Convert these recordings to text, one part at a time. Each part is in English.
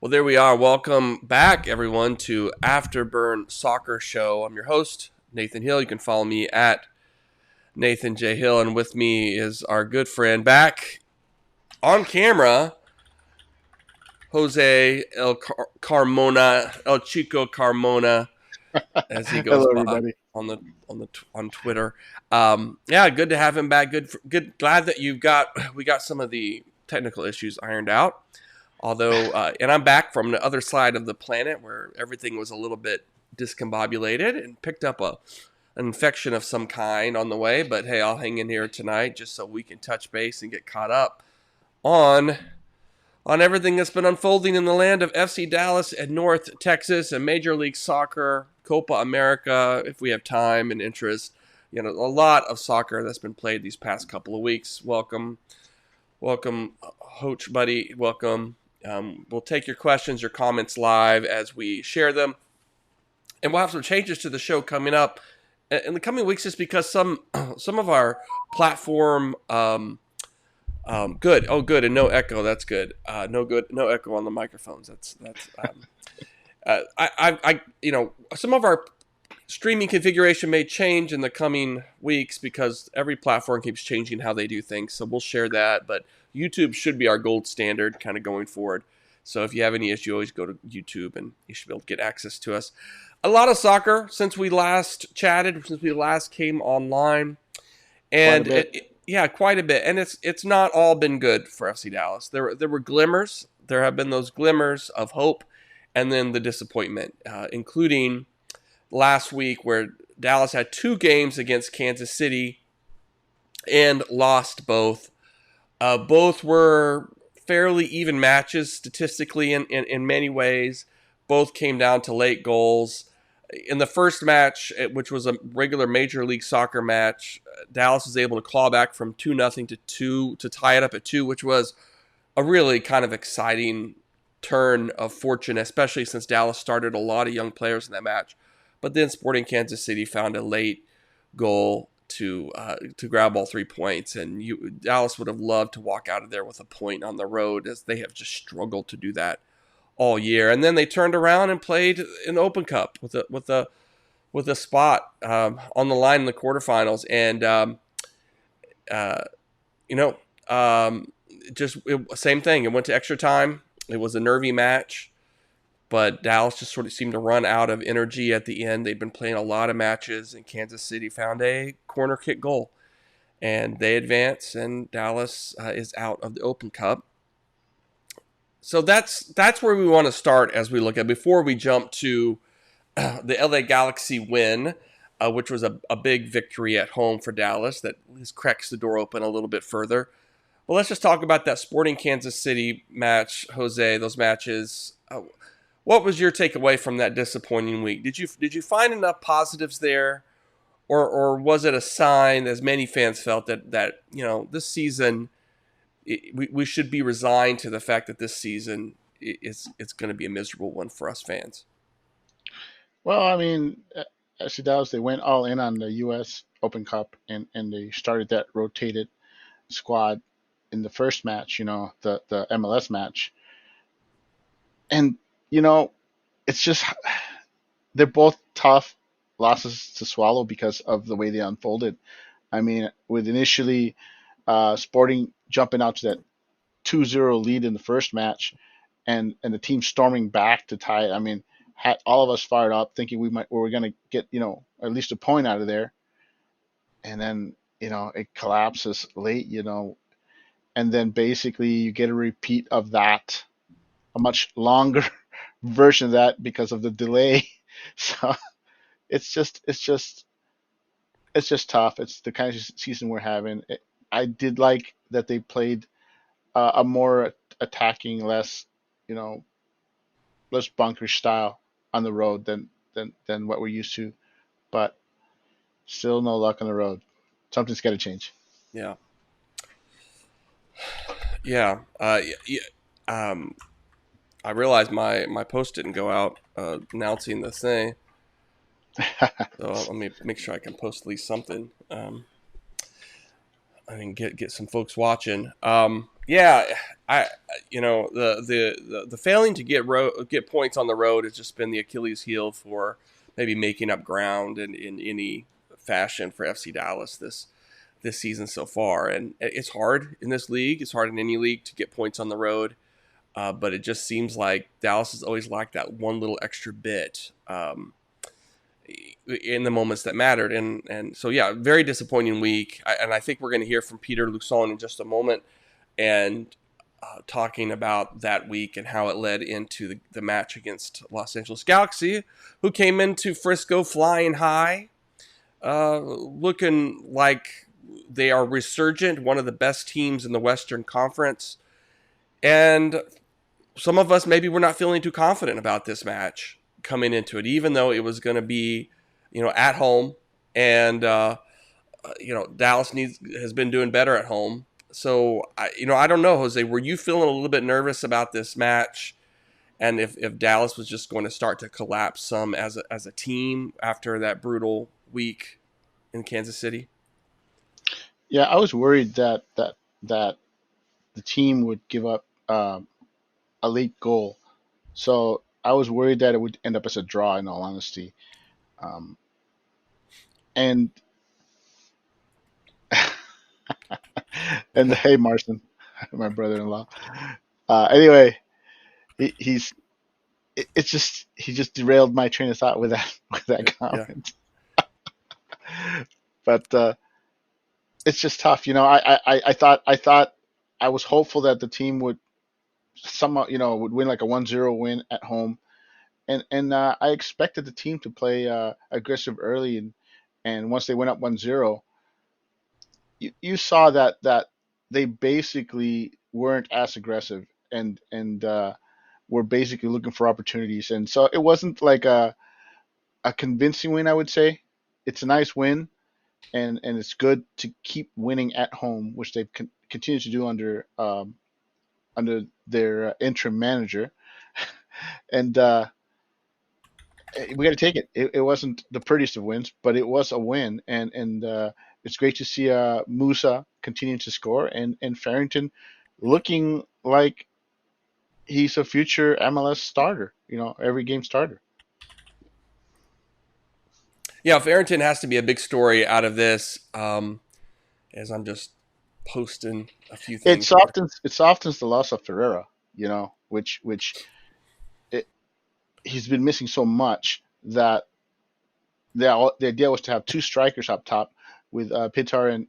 Well, there we are. Welcome back, everyone, to Afterburn Soccer Show. I'm your host, Nathan Hill. You can follow me at Nathan J. Hill, and with me is our good friend back on camera, Jose Carmona, El Chico Carmona, as he goes Hello, by everybody. on Twitter. Yeah, good to have him back. Good. Glad that we got some of the technical issues ironed out. Although, and I'm back from the other side of the planet where everything was a little bit discombobulated and picked up an infection of some kind on the way. But hey, I'll hang in here tonight just so we can touch base and get caught up on everything that's been unfolding in the land of FC Dallas and North Texas and Major League Soccer, Copa America, if we have time and interest. A lot of soccer that's been played these past couple of weeks. Welcome, Hoach buddy. Welcome. We'll take your questions, your comments live as we share them. And we'll have some changes to the show coming up in the coming weeks just because some of our platform good. Oh, good. And no echo. That's good. No echo on the microphones. That's some of our streaming configuration may change in the coming weeks because every platform keeps changing how they do things. So we'll share that. But YouTube should be our gold standard kind of going forward. So if you have any issue, always go to YouTube and you should be able to get access to us. A lot of soccer since we last chatted, since we last came online. And quite a bit. And it's not all been good for FC Dallas. There were glimmers. There have been those glimmers of hope and then the disappointment, including last week where Dallas had two games against Kansas City and lost both. Both were fairly even matches statistically in many ways. Both came down to late goals. In the first match, which was a regular Major League Soccer match, Dallas was able to claw back from 2-0 to 2 to tie it up at 2, which was a really kind of exciting turn of fortune, especially since Dallas started a lot of young players in that match. But then Sporting Kansas City found a late goal to grab all 3 points, and Dallas would have loved to walk out of there with a point on the road, as they have just struggled to do that all year. And then they turned around and played in the Open Cup with a spot on the line in the quarterfinals, and same thing. It went to extra time. It was a nervy match. But Dallas just sort of seemed to run out of energy at the end. They've been playing a lot of matches, and Kansas City found a corner kick goal. And they advance, and Dallas is out of the Open Cup. So that's where we want to start as we look at, before we jump to the LA Galaxy win, which was a big victory at home for Dallas that cracks the door open a little bit further. But let's just talk about that Sporting Kansas City match, Jose, those matches. What was your takeaway from that disappointing week? Did you find enough positives there, or was it a sign, as many fans felt, that this season we should be resigned to the fact that this season it's going to be a miserable one for us fans? Well, I mean, FC Dallas, they went all in on the U.S. Open Cup, and they started that rotated squad in the first match, the MLS match. And, you know, it's just, they're both tough losses to swallow because of the way they unfolded. I mean, with initially Sporting jumping out to that 2-0 lead in the first match, and the team storming back to tie it. I mean, had all of us fired up, thinking we were going to get at least a point out of there, and then it collapses late, and then basically you get a repeat of that, a much longer version of that because of the delay. So it's just tough. It's the kind of season we're having. I did like that they played a more attacking, you know, less bunkerish style on the road than what we're used to. But still, no luck on the road. Something's got to change. Yeah, yeah. I realized my post didn't go out announcing the thing, so let me make sure I can post at least something. I mean, get some folks watching. Yeah, I the failing to get points on the road has just been the Achilles heel for maybe making up ground in any fashion for FC Dallas this season so far. And it's hard in this league. It's hard in any league to get points on the road. But it just seems like Dallas has always lacked that one little extra bit in the moments that mattered. And so, yeah, very disappointing week. And I think we're going to hear from Peter Luxon in just a moment and talking about that week and how it led into the match against Los Angeles Galaxy, who came into Frisco flying high, looking like they are resurgent, one of the best teams in the Western Conference. And some of us maybe were not feeling too confident about this match coming into it, even though it was going to be, at home, and Dallas has been doing better at home. So I don't know, Jose. Were you feeling a little bit nervous about this match, and if Dallas was just going to start to collapse some as a team after that brutal week in Kansas City? Yeah, I was worried that the team would give up a late goal. So I was worried that it would end up as a draw. In all honesty, um, and and hey, Marston, my brother-in-law. Anyway, he's it's just he just derailed my train of thought with that with Yeah, that yeah. comment. But it's just tough, you know. I thought I was hopeful that the team would somehow, would win like a 1-0 win at home, and I expected the team to play aggressive early, and once they went up 1-0, you saw that they basically weren't as aggressive, and were basically looking for opportunities, and so it wasn't like a convincing win, I would say. It's a nice win, and it's good to keep winning at home, which they've continued to do under their interim manager. And we got to take it. It. It wasn't the prettiest of wins, but it was a win, and it's great to see Musa continuing to score, and Farrington looking like he's a future MLS starter. Every game starter. Yeah, Farrington has to be a big story out of this. As I'm just posting a few It things here. softens it softens the loss of Ferreira, which it, he's been missing so much that the idea was to have two strikers up top with Pitar and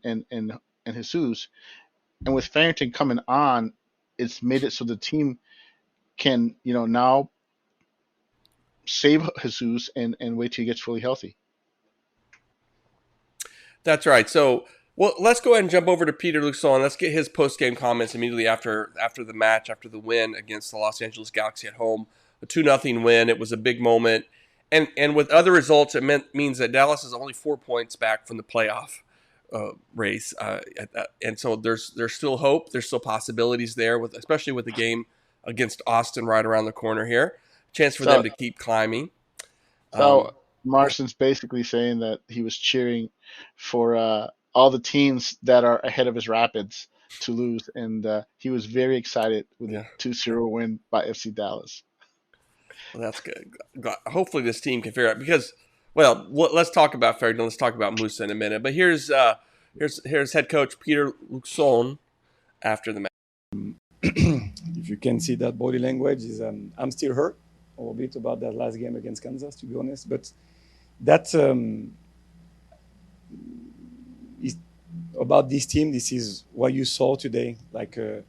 Jesus, and with Farrington coming on, it's made it so the team can now save Jesus and wait till he gets fully healthy. That's right. So, well, let's go ahead and jump over to Peter Luxon. Let's get his post game comments immediately after the match, after the win against the Los Angeles Galaxy at home, a 2-0 win. It was a big moment, and with other results, means that Dallas is only 4 points back from the playoff race, and so there's still hope. There's still possibilities there, especially with the game against Austin right around the corner here. Chance for them So to keep climbing. so Go ahead. Marston's basically saying that he was cheering for all the teams that are ahead of his Rapids to lose, and he was very excited with the Yeah. 2-0 win by FC Dallas. Well, that's good. Hopefully, this team can figure out because, well, let's talk about Farrington. Let's talk about Musa in a minute. But here's head coach Peter Luxon after the match. If you can see that body language, is I'm still hurt a little bit about that last game against Kansas, to be honest. But that is about this team. This is what you saw today, like a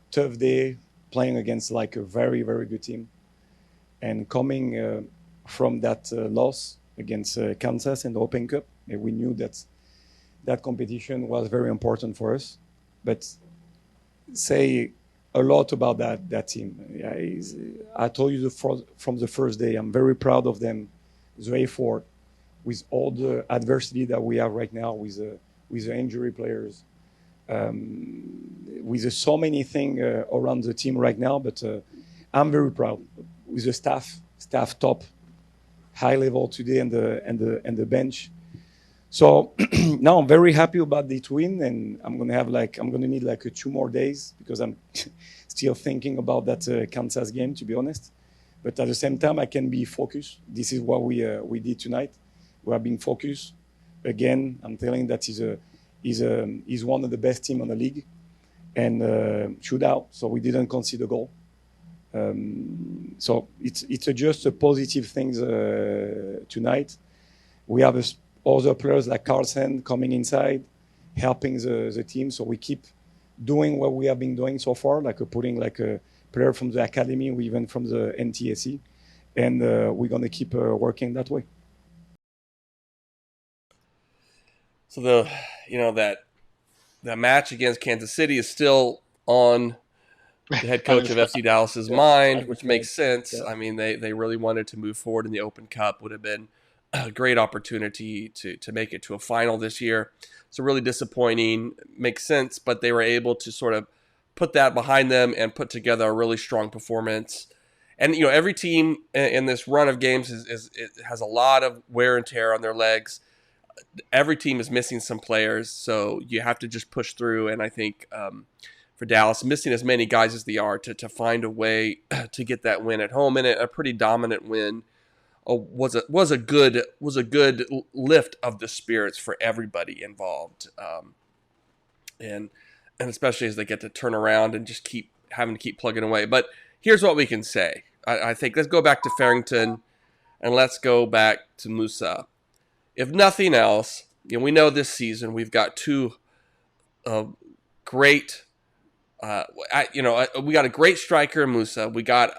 tough day playing against like a very very good team, and coming from that loss against Kansas in the Open Cup, and we knew that that competition was very important for us. But say a lot about that team. Yeah, I told you from the first day, I'm very proud of them. The effort with all the adversity that we have right now with the injury players, with so many things around the team right now. But I'm very proud with the staff top, high level today, and the bench. So now I'm very happy about the twin, and I'm gonna need like 2 more days because I'm still thinking about that Kansas game, to be honest. But at the same time, I can be focused. This is what we did tonight. We are being focused. Again, I'm telling that he's one of the best team on the league and shootout. So we didn't concede a goal. So it's just a positive things tonight. We have other players like Carlsen coming inside, helping the team. So we keep doing what we have been doing so far, like putting like a player from the academy or even from the NTSC, and we're gonna keep working that way. So that match against Kansas City is still on the head On coach his of FC Dallas's Yeah, mind, on his which head. makes sense. Yeah. I mean, they really wanted to move forward in the Open Cup. Would have been a great opportunity to make it to a final this year. So really disappointing. Makes sense, but they were able to sort of put that behind them and put together a really strong performance. And every team in this run of games it has a lot of wear and tear on their legs. Every team is missing some players, so you have to just push through. And I think for Dallas, missing as many guys as they are to find a way to get that win at home, and a pretty dominant win was a good lift of the spirits for everybody involved, and and especially as they get to turn around and just keep having to keep plugging away. But here's what we can say. I think let's go back to Farrington and let's go back to Musa. If nothing else, we know this season we've got two uh, great. We got a great striker in Musa. We got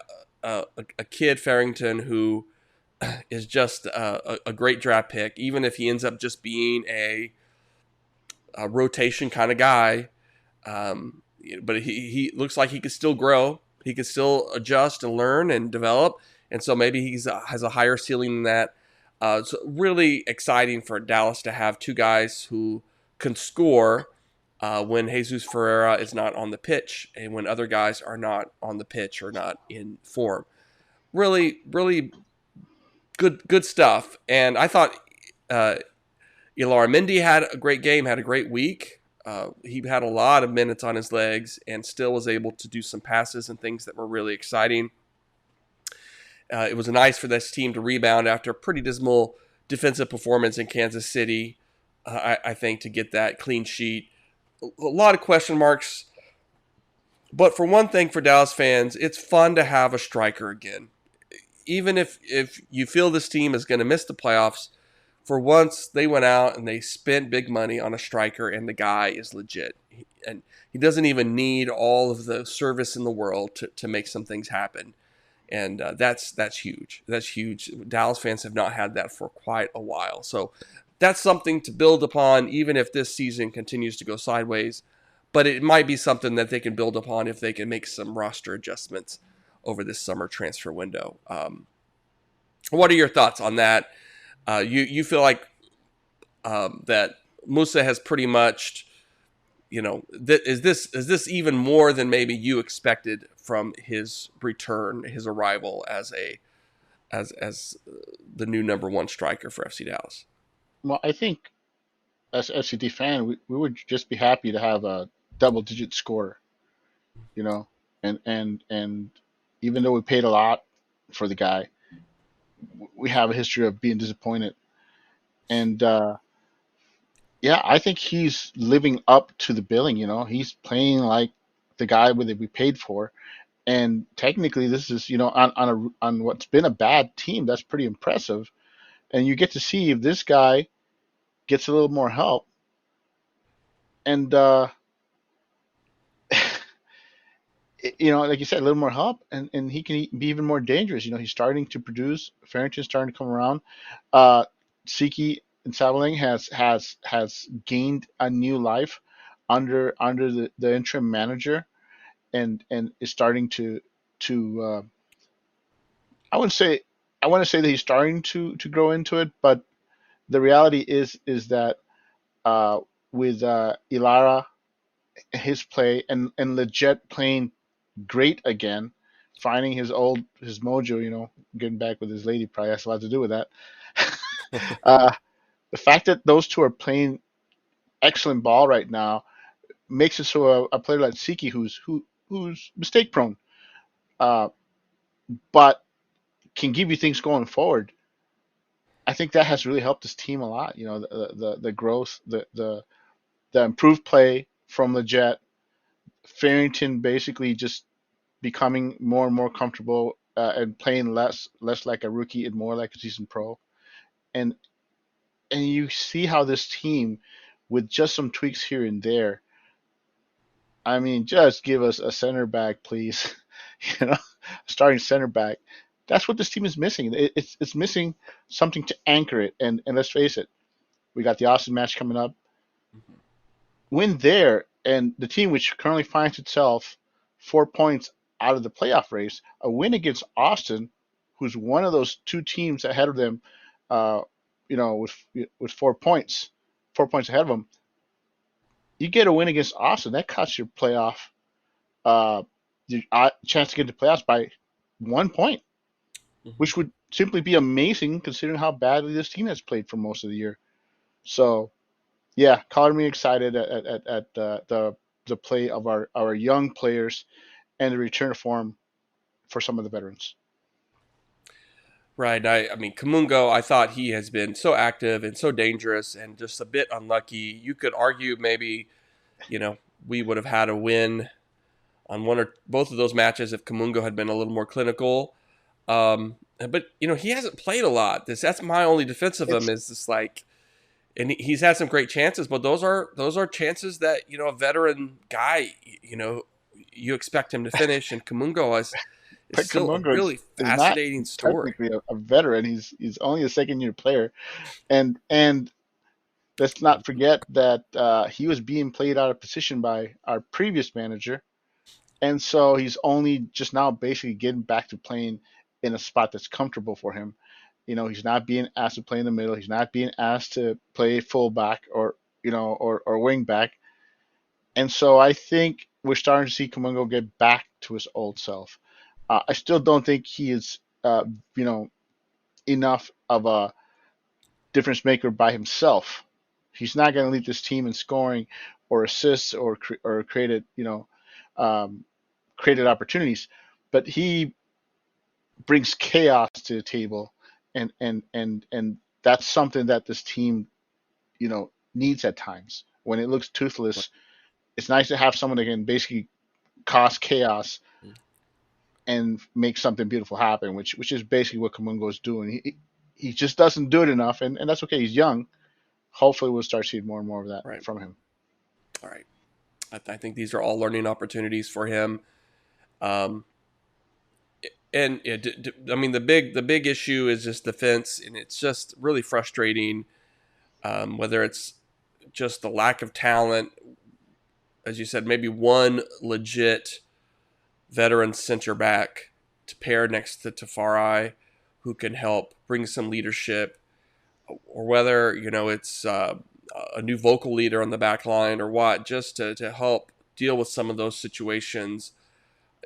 a kid Farrington who is just a great draft pick. Even if he ends up just being a rotation kind of guy, but he looks like he could still grow. He could still adjust and learn and develop. And so maybe has a higher ceiling than that. It's really exciting for Dallas to have two guys who can score when Jesus Ferreira is not on the pitch and when other guys are not on the pitch or not in form. Really, really good stuff. And I thought uh, Mendy had a great game, had a great week. He had a lot of minutes on his legs and still was able to do some passes and things that were really exciting. It was nice for this team to rebound after a pretty dismal defensive performance in Kansas City. I think to get that clean sheet. A lot of question marks. But for one thing, for Dallas fans, it's fun to have a striker again. Even if you feel this team is going to miss the playoffs, for once they went out and they spent big money on a striker, and the guy is legit. And he doesn't even need all of the service in the world to make some things happen. And that's huge. That's huge. Dallas fans have not had that for quite a while. So that's something to build upon, even if this season continues to go sideways. But it might be something that they can build upon if they can make some roster adjustments over this summer transfer window. What are your thoughts on that? You feel like that Musa has pretty much, is this even more than maybe you expected from his return, his arrival as the new number one striker for FC Dallas? Well, I think as a FCD fan, we would just be happy to have a double digit score, you know, and even though we paid a lot for the guy, we have a history of being disappointed. And yeah, I think he's living up to the billing. He's playing like the guy that we paid for. And technically, this is on what's been a bad team. That's pretty impressive. And you get to see if this guy gets a little more help. And like you said, a little more help, and he can be even more dangerous. He's starting to produce. Farrington's starting to come around. Uh, Siki and Sabaling has gained a new life under the interim manager, and is starting to I wouldn't say I want to say that he's starting to grow into it, but the reality is that uh, with Ilara, his play and Leggett playing great again, finding his mojo, getting back with his lady probably has a lot to do with that. uh, The fact that those two are playing excellent ball right now makes it so a player like Siki, who's mistake prone, uh, but can give you things going forward. I think that has really helped this team a lot. You know, the growth, the improved play from the Jet, Farrington basically just becoming more and more comfortable and playing less like a rookie and more like a seasoned pro. And and you see how this team, with just some tweaks here and there, I mean, just give us a center back, please. You know, starting center back. That's what this team is missing. It's missing something to anchor it. And let's face it, we got the Austin match coming up. Win there, and the team which currently finds itself 4 points out of the playoff race, a win against Austin, who's one of those two teams ahead of them, uh, with 4 points, 4 points ahead of them. You get a win against Austin, that cuts your playoff uh, your chance to get to playoffs by 1 point, Mm-hmm. which would simply be amazing considering how badly this team has played for most of the year. So yeah, color me excited at the play of our young players and the return of form for some of the veterans. Right. I mean, Kamungo, I thought he has been so active and so dangerous and just a bit unlucky. You could argue maybe, we would have had a win on one or both of those matches if Kamungo had been a little more clinical. But he hasn't played a lot. That's my only defense of him It's is just like, and he's had some great chances, but those are chances that a veteran guy, you expect him to finish. And Kamungo is But still a Kamungo really is not fascinating story. technically a veteran. He's only a second year player, and let's not forget that he was being played out of position by our previous manager, and so he's only just now basically getting back to playing in a spot that's comfortable for him. He's not being asked to play in the middle. He's not being asked to play fullback or wing back. And so I think we're starting to see Kamungo get back to his old self. I still don't think he is, you know, enough of a difference maker by himself. He's not going to lead this team in scoring or assists or created, um, created opportunities, but he brings chaos to the table, and that's something that this team, needs at times. When it looks toothless, it's nice to have someone that can basically cause chaos and make something beautiful happen, which is basically what Kamungo is doing. He just doesn't do it enough, and that's okay. He's young. Hopefully, we'll start seeing more and more of that Right. from him. All right. I think these are all learning opportunities for him. Um, and I mean, the big issue is just defense, and it's just really frustrating. Whether it's just the lack of talent, as you said, maybe one legit veteran center back to pair next to Tafari, who can help bring some leadership, or whether it's a new vocal leader on the back line or what, just to help deal with some of those situations.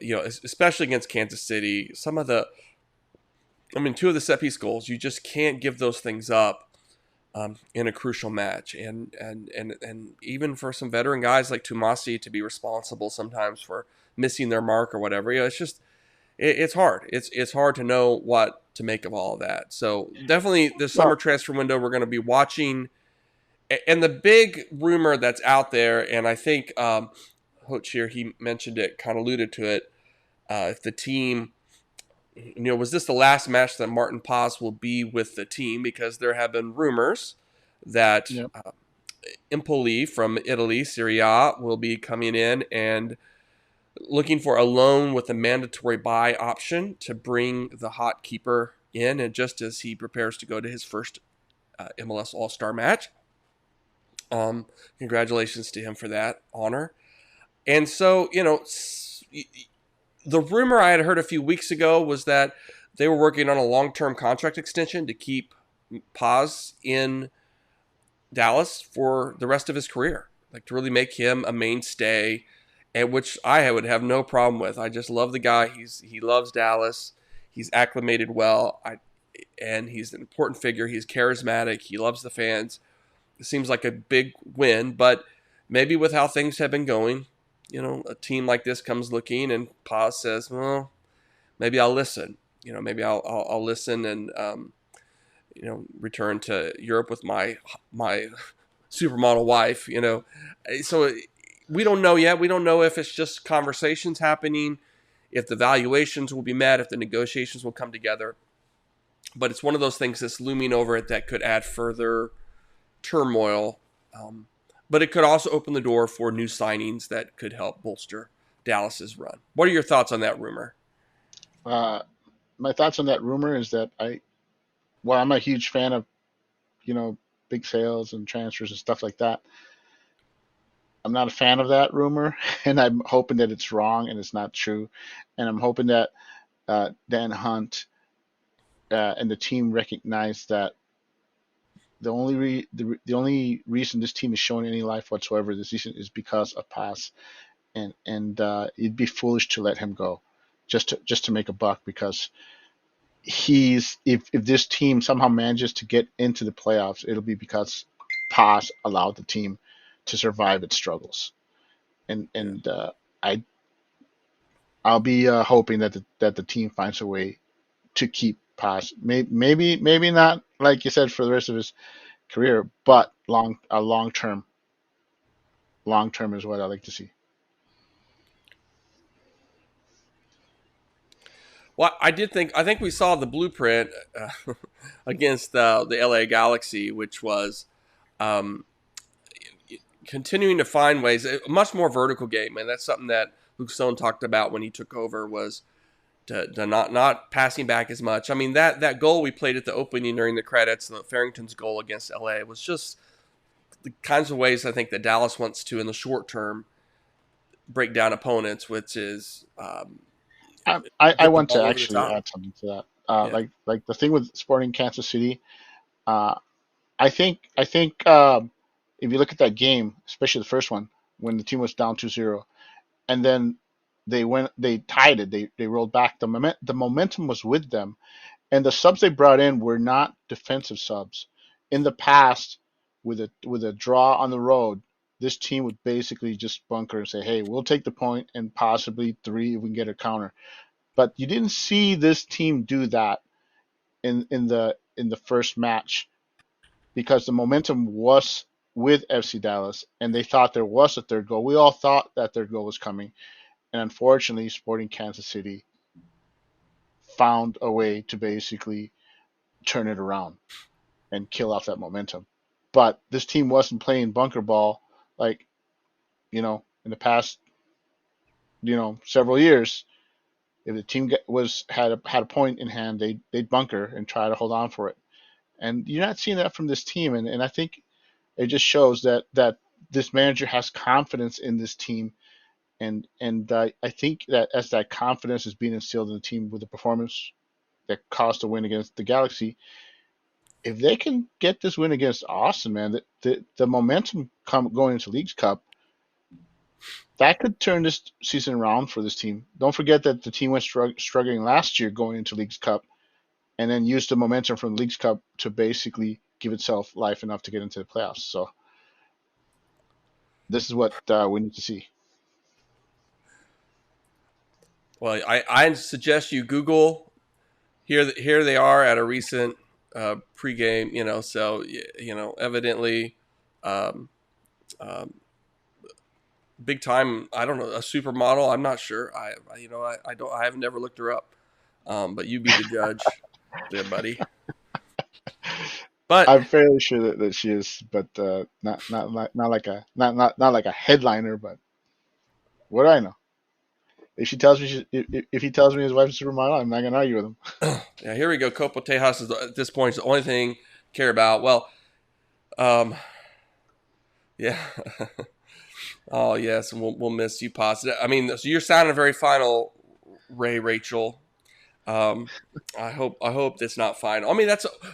Especially against Kansas City, two of the set piece goals, you just can't give those things up in a crucial match, and even for some veteran guys like Tumasi to be responsible sometimes for missing their mark or whatever. It's just it's hard. It's hard to know what to make of all of that. So definitely this summer Well, transfer window, we're going to be watching. And the big rumor that's out there, and I think Hochier, he mentioned it, kind of alluded to it. If the team, was this the last match that Martin Paz will be with the team? Because there have been rumors that yep. Empoli from Italy, Serie A, will be coming in and looking for a loan with a mandatory buy option to bring the hot keeper in, and just as he prepares to go to his first MLS All-Star match. Congratulations to him for that honor. And so, the rumor I had heard a few weeks ago was that they were working on a long-term contract extension to keep Paz in Dallas for the rest of his career, like to really make him a mainstay, and which I would have no problem with. I just love the guy. He loves Dallas. He's acclimated well. and he's an important figure. He's charismatic. He loves the fans. It seems like a big win, but maybe with how things have been going, a team like this comes looking, and Paz says, well, maybe I'll listen. Maybe I'll listen and return to Europe with my supermodel wife. So we don't know yet. We don't know if it's just conversations happening, if the valuations will be met, if the negotiations will come together. But it's one of those things that's looming over it that could add further turmoil. But it could also open the door for new signings that could help bolster Dallas's run. What are your thoughts on that rumor? My thoughts on that rumor is that I'm a huge fan of, big sales and transfers and stuff like that. I'm not a fan of that rumor, and I'm hoping that it's wrong and it's not true. And I'm hoping that Dan Hunt and the team recognize that the only reason this team is showing any life whatsoever this season is because of Pass, and it'd be foolish to let him go, just to make a buck, because if this team somehow manages to get into the playoffs, it'll be because Pass allowed the team to survive its struggles, and I I'll be hoping that the team finds a way to keep Pass. Maybe not like you said for the rest of his career, but long term is what I like to see. Well, I think we saw the blueprint against the LA Galaxy, which was um, continuing to find ways, a much more vertical game, and that's something that Luke Stone talked about when he took over, was to not passing back as much. I mean, that goal we played at the opening during the credits, the Farrington's goal against LA, was just the kinds of ways I think that Dallas wants to, in the short term, break down opponents, which is I get the want to ball over the actually top. add something to that. Yeah. Like the thing with Sporting Kansas City, uh, I think if you look at that game, especially the first one when the team was down 2-0, and then they tied it, they rolled back. The momentum was with them, and the subs they brought in were not defensive subs. In the past, with a draw on the road, this team would basically just bunker and say, "Hey, we'll take the point and possibly three if we can get a counter." But you didn't see this team do that in the first match, because the momentum was with FC Dallas, and they thought there was a third goal. We all thought that third goal was coming, and unfortunately, Sporting Kansas City found a way to basically turn it around and kill off that momentum. But this team wasn't playing bunker ball like, in the past, several years. If the team had a point in hand, they'd bunker and try to hold on for it. And you're not seeing that from this team, and I think it just shows that this manager has confidence in this team, and I think that as that confidence is being instilled in the team with the performance that caused the win against the Galaxy, if they can get this win against Austin, man, the momentum going into Leagues Cup, that could turn this season around for this team. Don't forget that the team went struggling last year going into Leagues Cup, and then used the momentum from the Leagues Cup to basically give itself life enough to get into the playoffs. So this is what we need to see. Well, I suggest you Google, here they are at a recent pregame. So evidently, um, um, big time. I don't know, a supermodel. I'm not sure. I don't. I have never looked her up. But you be the judge, there, buddy. But I'm fairly sure that she is, but not like a headliner. But what do I know? If she tells me if he tells me his wife's a supermodel, I'm not gonna argue with him. yeah, here we go. Copo Tejas is at this point is the only thing I care about. Well, um, yeah. Oh yes, and we'll miss you, positive. I mean, so you're sounding very final, Rachel. Um, I hope that's not final. I mean,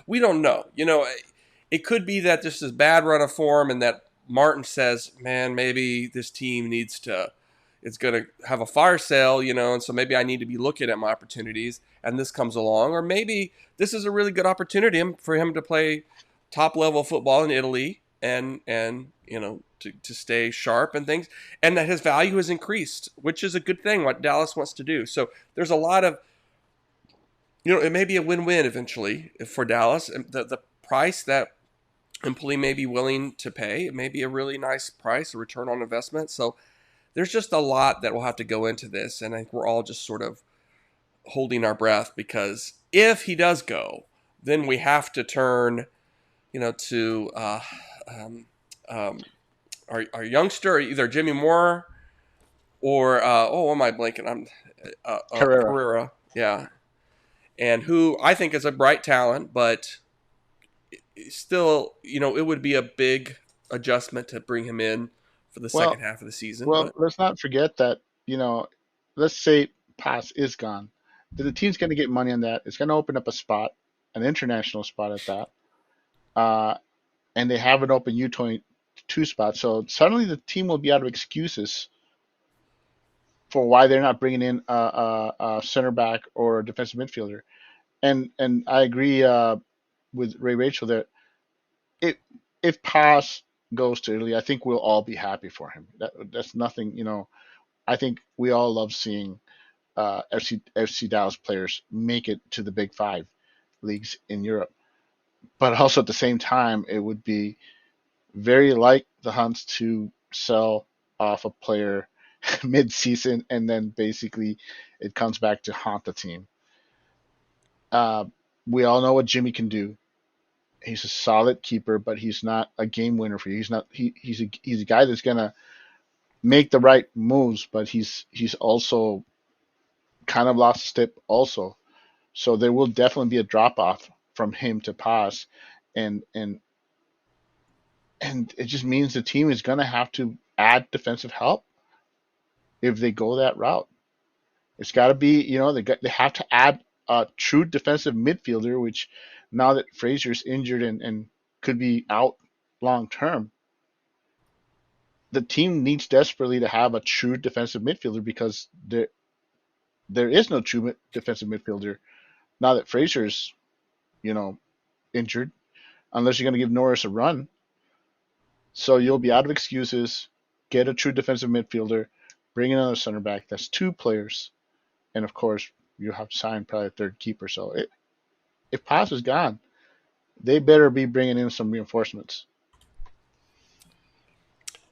we don't know. It could be that this is bad run of form, and that Martin says, "Man, maybe this team needs to is going to have a fire sale, and so maybe I need to be looking at my opportunities, and this comes along, or maybe this is a really good opportunity for him to play top level football in Italy and to stay sharp and things, and that his value has increased, which is a good thing. What Dallas wants to do. So there's a lot of it may be a win-win eventually for Dallas. The price that Empoli may be willing to pay, it may be a really nice price, a return on investment. So there's just a lot that will have to go into this, and I think we're all just sort of holding our breath, because if he does go, then we have to turn, to our youngster, either Jimmy Moore or what am I blanking? I'm Carrera. Pereira, yeah, and who I think is a bright talent, but still, it would be a big adjustment to bring him in for the Well, second half of the season. well, But let's not forget that, let's say Pass is gone. Then the team's going to get money on that. It's going to open up a spot, an international spot at that. Uh, and they have an open U22 spot. So suddenly the team will be out of excuses for why they're not bringing in a center back or a defensive midfielder. And I agree with Ray Rachel that if if Pass goes to Italy, I think we'll all be happy for him. That's nothing. I think we all love seeing FC Dallas players make it to the Big Five leagues in Europe. But also at the same time, it would be very like the Hunts to sell off a player mid-season, and then basically it comes back to haunt the team. Uh, we all know what Jimmy can do. He's a solid keeper, but he's not a game winner for you. He's a guy that's gonna make the right moves, but he's also kind of lost a step also. So there will definitely be a drop off from him to Pass, and and and it just means the team is gonna have to add defensive help if they go that route. It's got to be, they have to add a true defensive midfielder, which now that Fraser's injured and could be out long term, the team needs desperately to have a true defensive midfielder, because there is no true defensive midfielder now that Fraser's, you know, injured, unless you're going to give Norris a run. So you'll be out of excuses. Get a true defensive midfielder. Bring in another center back. That's two players, and of course you have to sign probably a third keeper. So if Paz is gone, they better be bringing in some reinforcements.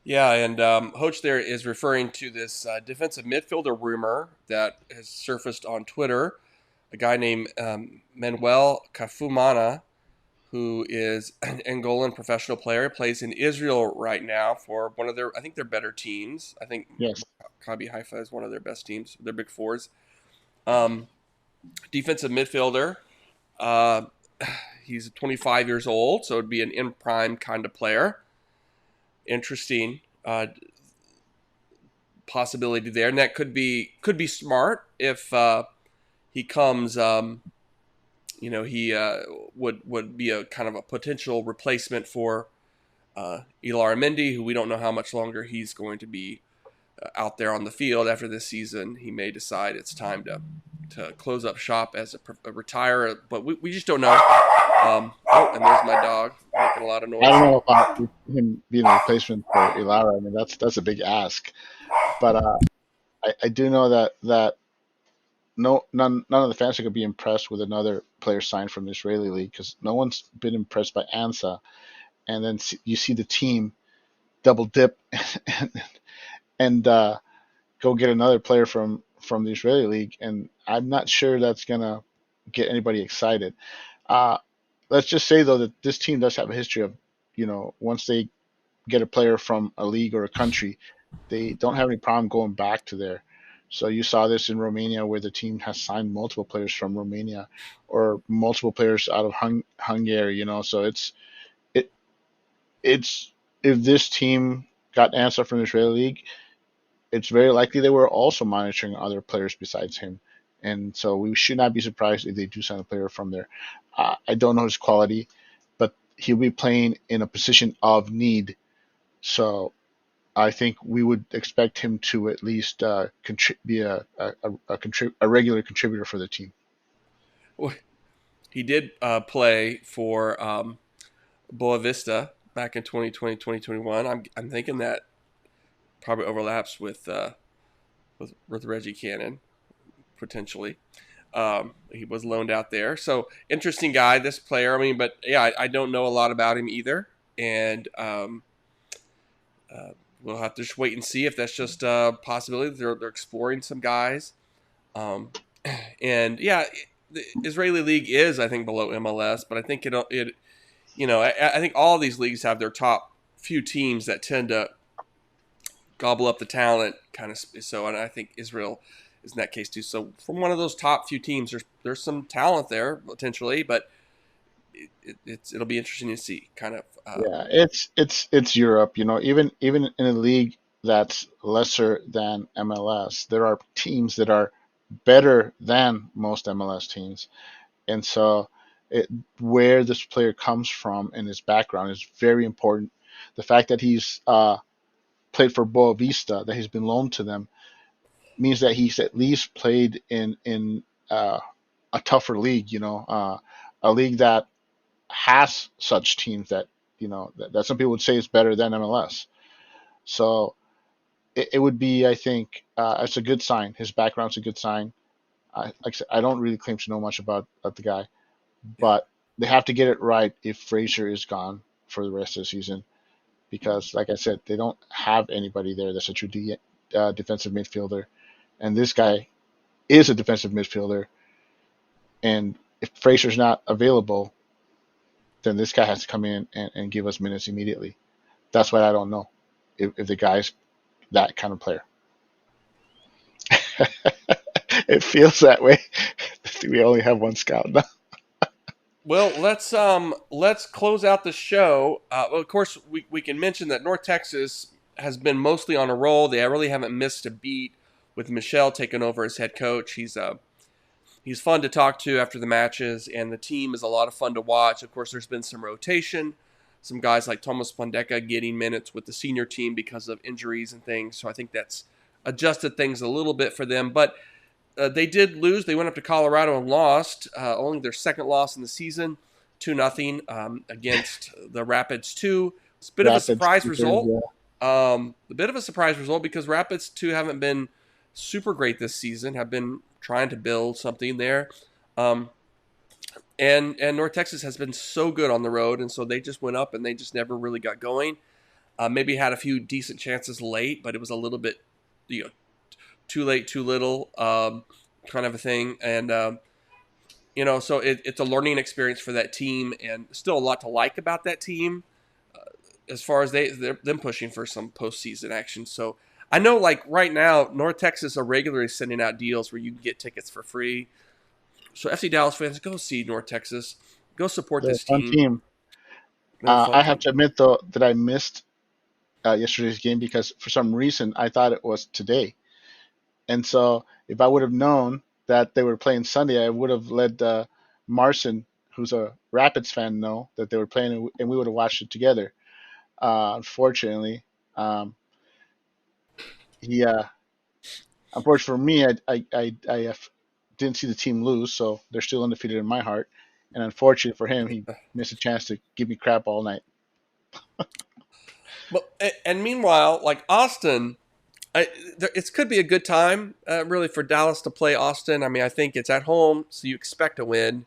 yeah, and Hoach there is referring to this defensive midfielder rumor that has surfaced on Twitter. A guy named Manuel Kafumana, who is an Angolan professional player, plays in Israel right now for one of their, I think, their better teams. I think Yes. Maccabi Haifa is one of their best teams, their big fours. Um, Defensive midfielder. Uh, he's 25 years old, so it'd be an in prime kind of player. Interesting possibility there, and that could be smart if he comes. He would be a kind of a potential replacement for Ilar Mendy, who we don't know how much longer he's going to be out there on the field after this season. He may decide it's time to close up shop as a retire, but we just don't know. And there's my dog making a lot of I noise. don't know about him being a replacement for Ilara. I mean, that's a big ask, but I do know that no none of the fans are going to be impressed with another player signed from the Israeli league, because no one's been impressed by Ansa, and then you see the team double dip and, and go get another player from the Israeli league, and I'm not sure that's going to get anybody excited. Uh, let's just say though that this team does have a history of, once they get a player from a league or a country, they don't have any problem going back to there. So you saw this in Romania, where the team has signed multiple players from Romania, or multiple players out of Hungary. So it it's if this team got answer from the Israeli league, it's very likely they were also monitoring other players besides him. And so we should not be surprised if they do sign a player from there. I don't know his quality, but he'll be playing in a position of need. So I think we would expect him to at least be a regular contributor for the team. Well, he did play for Boa Vista back in 2020, 2021. I'm thinking that probably overlaps with Reggie Cannon potentially. He was loaned out there, so interesting guy, this player. I mean, but yeah, I don't know a lot about him either, and we'll have to just wait and see if that's just a possibility. They're exploring some guys, um, and yeah, the Israeli league is I think below MLS, but I think it I think all these leagues have their top few teams that tend to gobble up the talent kind of. So, and I think Israel is in that case too. So, from one of those top few teams, there's some talent there potentially, but it'll be interesting to see. Kind of. Yeah, it's Europe. Even in a league that's lesser than MLS, there are teams that are better than most MLS teams, and so it, where this player comes from and his background is very important. The fact that he's played for Boa Vista, that he's been loaned to them, means that he's at least played in a tougher league. A league that has such teams that that some people would say is better than MLS. So it would be, I think, it's a good sign. His background's a good sign. Like I said, I don't really claim to know much about the guy, Yeah. but they have to get it right if Frazier is gone for the rest of the season, because, like I said, they don't have anybody there that's a true defensive midfielder, and this guy is a defensive midfielder. And if Frazier's not available, then this guy has to come in and give us minutes immediately. That's what I don't know if the guy's that kind of player. It feels that way. We only have one scout now. Well, let's close out the show. Well, of course, we can mention that North Texas has been mostly on a roll. They really haven't missed a beat with Michelle taking over as head coach. He's fun to talk to after the matches, and the team is a lot of fun to watch. Of course, there's been some rotation, some guys like Thomas Pondeka getting minutes with the senior team because of injuries and things. So I think that's adjusted things a little bit for them. But they did lose. They went up to Colorado and lost, only their second loss in the season, 2-0 against the Rapids 2. It's a bit of a Rapids, surprise because, result. A bit of a surprise result because Rapids 2 haven't been super great this season, have been trying to build something there. Um, and North Texas has been so good on the road, and so they just went up and they just never really got going. Maybe had a few decent chances late, but it was a little bit, too late, too little, kind of a thing. And so it's a learning experience for that team, and still a lot to like about that team as far as they're them pushing for some postseason action. So I know, like right now, North Texas are regularly sending out deals where you can get tickets for free. So FC Dallas fans, go see North Texas, go support they're a this fun team. team. They're a fun I have team. to admit, though, that I missed yesterday's game because for some reason I thought it was today. And so if I would have known that they were playing Sunday, I would have let Marson, who's a Rapids fan, know that they were playing, and we would have watched it together. Unfortunately, um, he unfortunately for me, I didn't see the team lose, so they're still undefeated in my heart. And unfortunately for him, he missed a chance to give me crap all night. But and meanwhile, like Austin, it could be a good time, really, for Dallas to play Austin. I mean, I think it's at home, so you expect a win.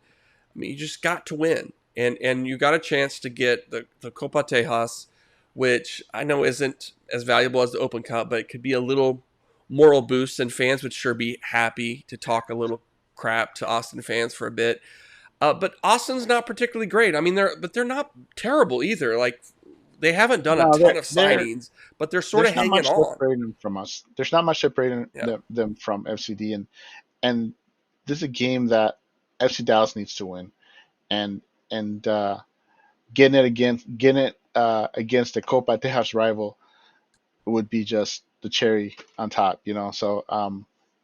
I mean, you just got to win, and you got a chance to get the Copa Tejas, which I know isn't as valuable as the Open Cup, but it could be a little moral boost, and fans would sure be happy to talk a little crap to Austin fans for a bit. But Austin's not particularly great. I mean, they're not terrible either. Like they haven't done a No, ton of they're signings, but they're sort of there's not hanging much on. separating them from us. There's not much separating Yeah. them from FCD, and this is a game that FC Dallas needs to win, and and getting it against the Copa Tejas rival would be just the cherry on top, So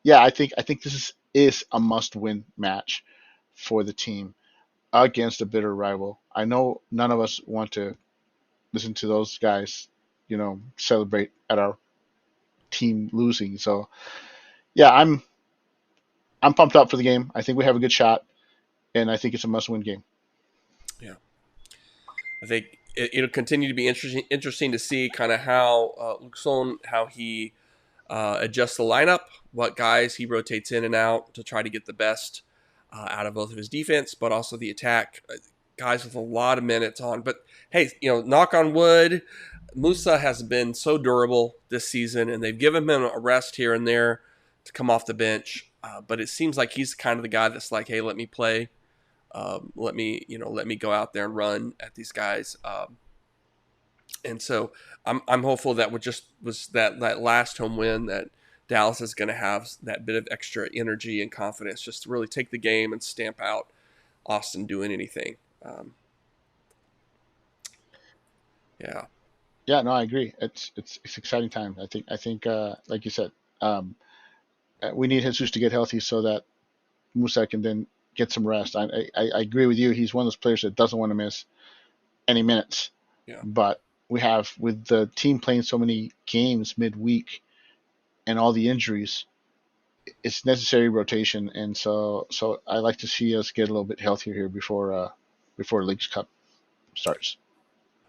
yeah, I think this is a must win match for the team against a bitter rival. I know none of us want to listen to those guys celebrate at our team losing. So yeah, I'm pumped up for the game. I think we have a good shot, and I think it's a must-win game. Yeah, I think it'll continue to be interesting to see kind of how Luxon, how he adjusts the lineup, what guys he rotates in and out to try to get the best out of both of his defense, but also the attack. Guys with a lot of minutes on. But hey, knock on wood, Musa has been so durable this season, and they've given him a rest here and there to come off the bench. But it seems like he's kind of the guy that's like, hey, let me play. Let me go out there and run at these guys. And so I'm hopeful that was that last home win that Dallas is going to have that bit of extra energy and confidence just to really take the game and stamp out Austin doing anything. Yeah. Yeah, no, I agree. It's exciting time. I think like you said, we need Jesus to get healthy so that Musa can then get some rest. I agree with you. He's one of those players that doesn't want to miss any minutes. Yeah. But we have, with the team playing so many games midweek and all the injuries, it's necessary rotation. And so I like to see us get a little bit healthier here before Leagues Cup starts.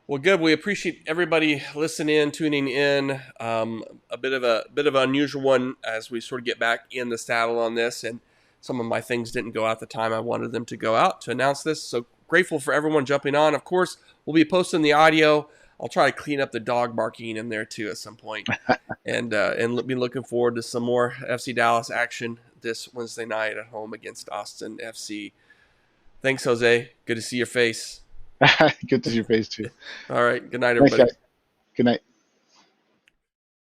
Well, good. We appreciate everybody listening, tuning in. A bit of an unusual one as we sort of get back in the saddle on this, and some of my things didn't go out the time I wanted them to go out to announce this. So grateful for everyone jumping on. Of course, we'll be posting the audio. I'll try to clean up the dog barking in there too at some point, and be looking forward to some more FC Dallas action this Wednesday night at home against Austin FC. Thanks, Jose. Good to see your face. Good to see your face too. All right. Good night, Thanks, everybody. guys. Good night.